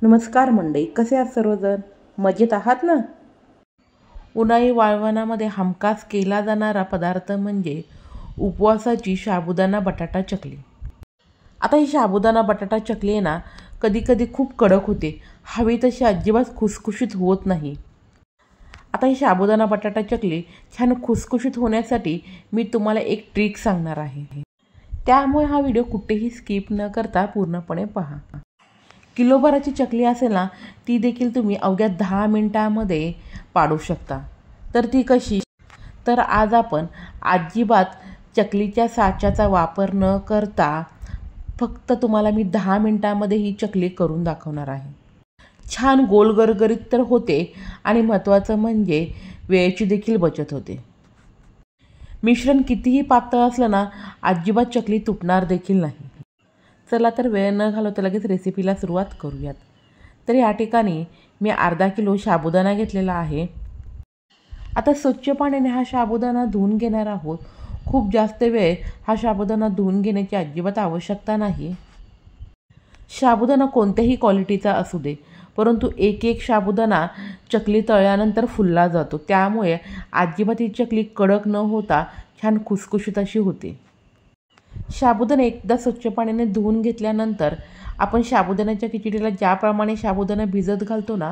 नमस्कार मंडळी, कसे आहात सर्वजण? मजेत आहात ना? उन्हाळी वाळवणामध्ये हमखास केला जाणारा पदार्थ म्हणजे उपवासाची साबुदाणा बटाटा चकली. आता ही साबुदाणा बटाटा चकली आहे ना, कधी कधी खूप कडक होते, हवी तशी अजिबात खुसखुशीत होत नाही. आता ही साबुदाणा बटाटा चकली छान खुसखुशीत होण्यासाठी मी तुम्हाला एक ट्रिक सांगणार आहे. त्यामुळे हा व्हिडिओ कुठेही स्किप न करता पूर्णपणे पहा. किलोभराची चकली असेल ना, ती देखील तुम्ही अवघ्या 10 मिनिटांमध्ये पाडू शकता. तर ती कशी? तर आज आपण अजिबात चकलीच्या साच्याचा वापर न करता फक्त तुम्हाला मी 10 मिनिटांमध्ये ही चकली करून दाखवणार आहे. छान गोल गरगरीत तर होते आणि महत्त्वाचं म्हणजे वेळेची देखील बचत होते. मिश्रण कितीही पातळ असलं ना, अजिबात चकली तुटणार देखील नाही. चला तर वेळ न घालवता लगेच रेसिपीला सुरुवात करूयात. तर या ठिकाणी मी अर्धा किलो साबुदाणा घेतलेला आहे. आता स्वच्छ पाण्याने हा साबुदाणा धुवून घेणार आहोत. खूप जास्त वेळ हा साबुदाणा धुवून घेण्याची अजिबात आवश्यकता नाही. साबुदाणा कोणत्याही क्वालिटीचा असू दे, परंतु एक एक साबुदाणा चकली तळल्यानंतर फुलला जातो. त्यामुळे अजिबात ही चकली कडक न होता छान खुसखुशीत अशी होते. साबुदाणा एकदा स्वच्छ पाण्याने धुवून घेतल्यानंतर आपण साबुदाण्याच्या खिचडीला ज्याप्रमाणे साबुदाणा भिजत घालतो ना,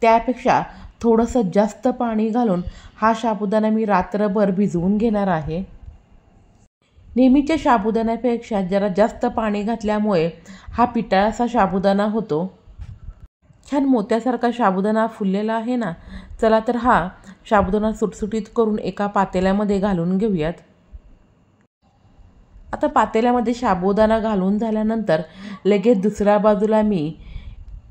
त्यापेक्षा थोडंसं जास्त पाणी घालून हा साबुदाणा मी रात्रभर भिजवून घेणार आहे. नेहमीच्या साबुदाण्यापेक्षा जरा जास्त पाणी घातल्यामुळे हा पिठाळासा साबुदाणा होतो. छान मोत्यासारखा साबुदाणा फुललेला आहे ना. चला तर हा साबुदाणा सुटसुटीत करून एका पातेल्यामध्ये घालून घेऊयात. आता पातेल्यामध्ये साबुदाणा घालून झाल्यानंतर लगेच दुसऱ्या बाजूला मी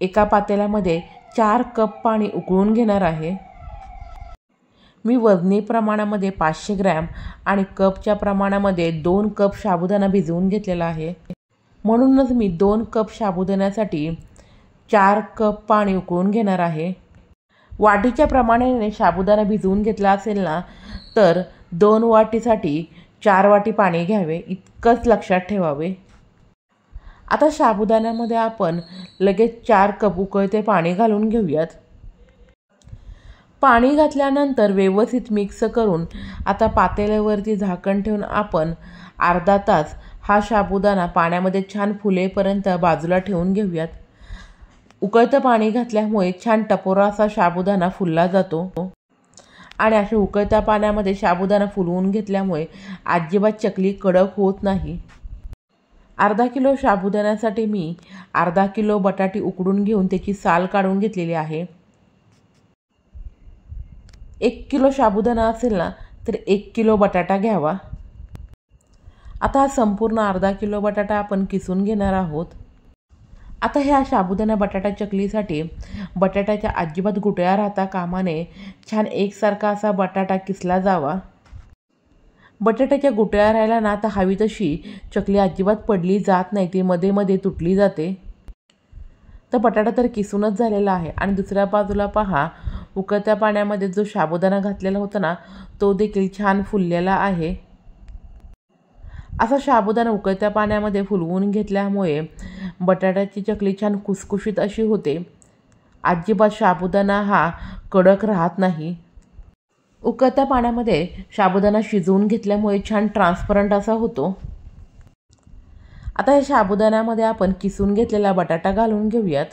एका पातेल्यामध्ये 4 कप पाणी उकळून घेणार आहे. मी वजनी प्रमाणामध्ये 500 ग्रॅम आणि कपच्या प्रमाणामध्ये 2 कप साबुदाणा भिजवून घेतलेला आहे. म्हणूनच मी 2 कप साबुदाण्यासाठी 4 कप पाणी उकळून घेणार आहे. वाटीच्या प्रमाणाने साबुदाणा भिजवून घेतला असेल ना, तर 2 वाटीसाठी 4 वाटी पाणी घ्यावे, इतकंच लक्षात ठेवावे. आता साबुदाण्यामध्ये आपण लगेच 4 कप उकळते पाणी घालून घेऊयात. पाणी घातल्यानंतर व्यवस्थित मिक्स करून आता पातेल्यावरती झाकण ठेवून आपण अर्धा तास हा साबुदाणा पाण्यामध्ये छान फुलेपर्यंत बाजूला ठेवून घेऊयात. उकळतं पाणी घातल्यामुळे छान टपोरा असा साबुदाणा फुलला जातो आणि अशा उकळत्या पाण्यामध्ये साबुदाणा फुलवून घेतल्यामुळे अजिबात चकली कडक होत नाही. अर्धा किलो साबुदाण्यासाठी मी अर्धा किलो बटाटे उकडून घेऊन त्याची साल काढून घेतलेली आहे. 1 किलो साबुदाणा असेल ना, तर 1 किलो बटाटा घ्यावा. आता हा संपूर्ण अर्धा किलो बटाटा आपण किसून घेणार आहोत. आता ह्या साबुदाणा बटाटा चकलीसाठी बटाट्याच्या अजिबात गुठळ्या राहता कामा नये. छान एकसारखा असा बटाटा किसला जावा. बटाट्याच्या गुठळ्या राहिला ना, तर हवी तशी चकली अजिबात पडली जात नाही, ती मध्ये मध्ये तुटली जाते. तर बटाटा तर किसूनच झालेला आहे आणि दुसऱ्या बाजूला पहा, उकळत्या पाण्यामध्ये जो साबुदाणा घातलेला होता ना, तो देखील छान फुललेला आहे. असा साबुदाणा उकळत्या पाण्यामध्ये फुलवून घेतल्यामुळे बटाट्याची चकली छान खुसखुशीत अशी होते. अजिबात साबुदाणा हा कडक राहत नाही. उकळत्या पाण्यामध्ये साबुदाणा शिजवून घेतल्यामुळे छान ट्रान्सपरंट असा होतो. आता या साबुदाण्यामध्ये आपण किसून घेतलेला बटाटा घालून घेऊयात.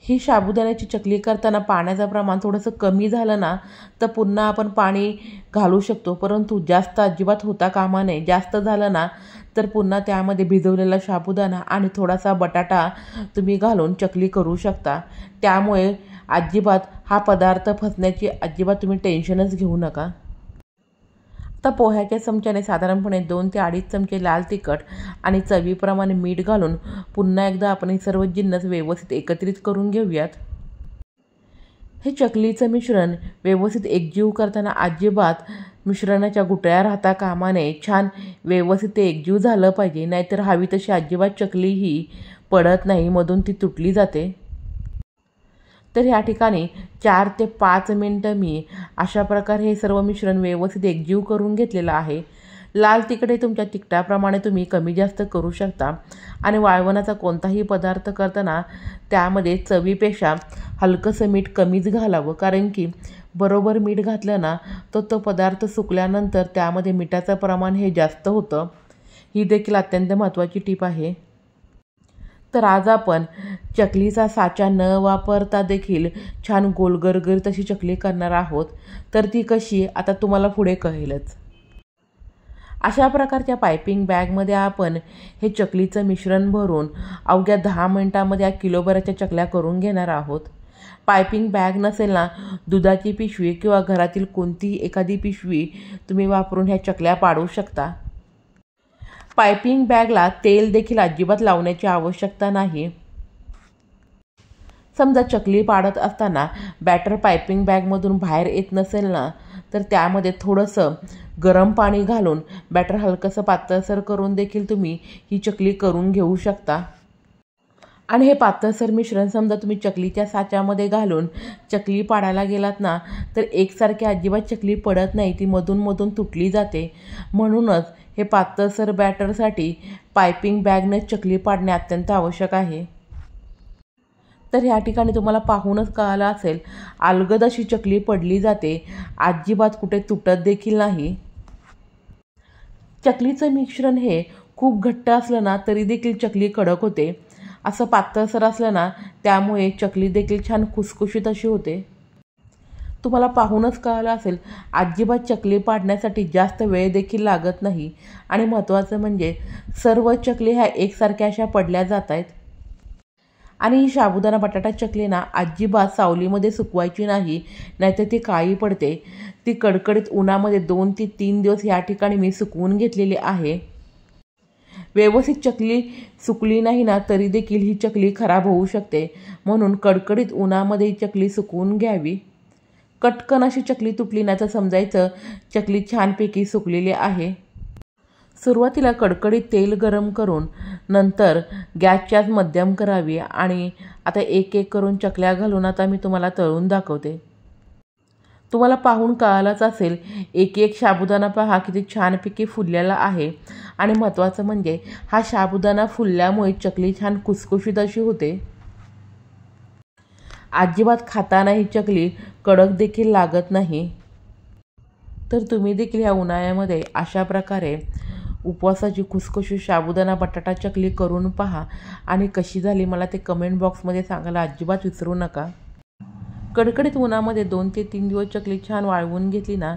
ही साबुदाण्याची चकली करताना पाण्याचं प्रमाण थोडंसं कमी झालं ना, तर पुन्हा आपण पाणी घालू शकतो, परंतु जास्त अजिबात होता कामा नये. जास्त झालं ना, तर पुन्हा त्यामध्ये भिजवलेला साबुदाणा आणि थोडासा बटाटा तुम्ही घालून चकली करू शकता. त्यामुळे अजिबात हा पदार्थ फसण्याची अजिबात तुम्ही टेन्शनच घेऊ नका. आता पोह्याच्या चमच्याने साधारणपणे 2 ते 2.5 चमचे लाल तिखट आणि चवीप्रमाणे मीठ घालून पुन्हा एकदा आपण हे सर्व जिन्नस व्यवस्थित एकत्रित करून घेऊयात. हे चकलीचं मिश्रण व्यवस्थित एकजीव करताना अजिबात मिश्रणाच्या गुठळ्या राहता कामा नये. छान व्यवस्थित ते एकजीव झालं पाहिजे, नाहीतर हवी तशी अजिबात चकली ही पडत नाही, मधून ती तुटली जाते. तर या ठिकाणी 4 ते 5 मिनटं मी अशा प्रकारे हे सर्व मिश्रण व्यवस्थित एकजीव करून घेतलेलं आहे. लाल तिखट हे तुमच्या तिखटाप्रमाणे तुम्ही कमी जास्त करू शकता आणि वाळवणाचा कोणताही पदार्थ करताना त्यामध्ये चवीपेक्षा हलकंसं मीठ कमीच घालावं, कारण की बरोबर मीठ घातलं ना तर तो पदार्थ सुकल्यानंतर त्यामध्ये मिठाचं प्रमाण हे जास्त होतं. ही देखील अत्यंत महत्त्वाची टीप आहे. तर आज आपण चकलीचा साचा न वापरता देखील छान गोल गरगरीत अशी चकली करणार आहोत. तर ती कशी आता तुम्हाला पुढे कळेलच. अशा प्रकारच्या पायपिंग बॅगमध्ये आपण हे चकलीचं मिश्रण भरून अवघ्या 10 मिनिटांमध्ये या किलोभराच्या चकल्या करून घेणार आहोत. पायपिंग बॅग नसेल ना, दुधाची पिशवी किंवा घरातील कोणतीही एखादी पिशवी तुम्ही वापरून ह्या चकल्या पाडू शकता. पायपिंग बॅगला तेल देखील अजिबात लावण्याची आवश्यकता नाही. समजा चकली पाडत असताना बॅटर पायपिंग बॅगमधून बाहेर येत नसेल ना, तर त्यामध्ये थोडंसं गरम पाणी घालून बॅटर हलकंसं पातळसर करून देखील तुम्ही ही चकली करून घेऊ शकता. आणि हे पातळसर मिश्रण समजा तुम्ही चकलीच्या साच्यामध्ये घालून चकली पाडायला गेलात ना, तर एकसारखी अजिबात चकली पडत नाही, ती मधून तुटली जाते. म्हणूनच हे पातळसर बॅटरसाठी पायपिंग बॅगने चकली पाडणे अत्यंत आवश्यक आहे. तर ह्या ठिकाणी तुम्हाला पाहूनच कळालं असेल, अलगद अशी चकली पडली जाते, अजिबात कुठे तुटत देखील नाही. चकलीचं मिश्रण हे खूप घट्ट असलं ना तरी देखील चकली कडक होते. असं पातळसर असलं ना त्यामुळे चकली देखील छान खुसखुशीत अशी होते. तुम्हाला पाहूनच कळालं असेल, अजिबात चकली पाडण्यासाठी जास्त वेळ देखील लागत नाही आणि महत्त्वाचं म्हणजे सर्व चकली ह्या एकसारख्या अशा पडल्या जात आहेत. आणि ही साबुदाणा बटाटा चकली ना अजिबात सावलीमध्ये सुकवायची नाही, नाहीतर ती काळी पडते. ती कडकडीत उन्हामध्ये 2 ते 3 दिवस या ठिकाणी मी सुकवून घेतलेली आहे. व्यवस्थित चकली सुकली नाही ना तरी देखील ही चकली खराब होऊ शकते. म्हणून कडकडीत उन्हामध्ये ही चकली सुकवून घ्यावी. कटकन अशी चकली तुटली ना तर समजायचं चकली छानपैकी सुकलेली आहे. सुरुवातीला कडकडीत तेल गरम करून नंतर गॅसची आच मध्यम करावी आणि आता एक एक करून चकल्या घालून आता मी तुम्हाला तळून दाखवते. तुम्हाला पाहून कळालंच असेल, एक एक साबुदाणा पहा किती छानपैकी फुललेला आहे. आणि महत्त्वाचं म्हणजे हा साबुदाणा फुलल्यामुळे चकली छान खुसखुशीत अशी होते. अजिबात खाताना ही चकली कडक देखील लागत नाही. तर तुम्ही देखील ह्या उन्हाळ्यामध्ये अशा प्रकारे उपवासाची खुसखुशीत साबुदाणा बटाटा चकली करून पहा आणि कशी झाली मला ते कमेंट बॉक्समध्ये सांगायला अजिबात विसरू नका. कडकडीत उन्हामध्ये 2 ते 3 दिवस चकली छान वाळवून घेतली ना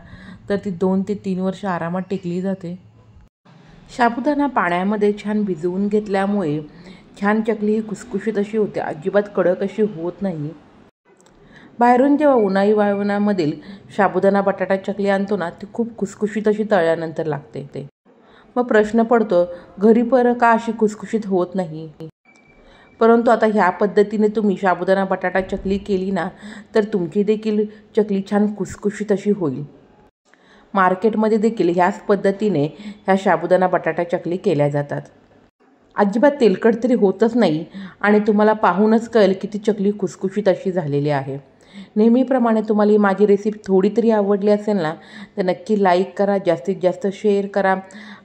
तर ती 2 ते 3 वर्ष आरामात टिकली जाते. साबुदाणा पाण्यामध्ये छान भिजवून घेतल्यामुळे छान चकली ही खुसखुशीत अशी होते, अजिबात कडक अशी होत नाही. बाहेरून जेव्हा उन्हाळी वाळवणामधील साबुदाणा बटाटा चकली आणतो ना, ती खूप खुसखुशीत अशी तळल्यानंतर लागते. मग प्रश्न पडतो, घरी पर का अशी खुसखुशीत होत नाही. परंतु आता ह्या पद्धतीने तुम्ही साबुदाणा बटाटा चकली केली ना तर तुमची देखील चकली छान खुसखुशीत अशी होईल. मार्केटमध्ये देखील ह्याच पद्धतीने ह्या साबुदाणा बटाटा चकली केल्या जातात. अजिबात तेलकट तरी होतच नाही आणि तुम्हाला पाहूनच कळेल की ती चकली खुसखुशीत अशी झालेली आहे. नेहमीप्रमाणे तुम्हाला ही माझी रेसिपी थोडी तरी आवडली असेल ना तर नक्की लाईक करा, जास्तीत जास्त शेअर करा.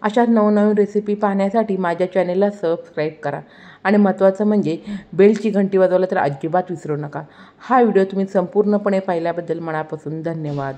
अशा नवनवीन रेसिपी पाहण्यासाठी माझ्या चॅनेलला सबस्क्राईब करा आणि महत्त्वाचं म्हणजे बेलची घंटी वाजवायला तर अजिबात विसरू नका. हा व्हिडिओ तुम्ही संपूर्णपणे पाहिल्याबद्दल मनापासून धन्यवाद.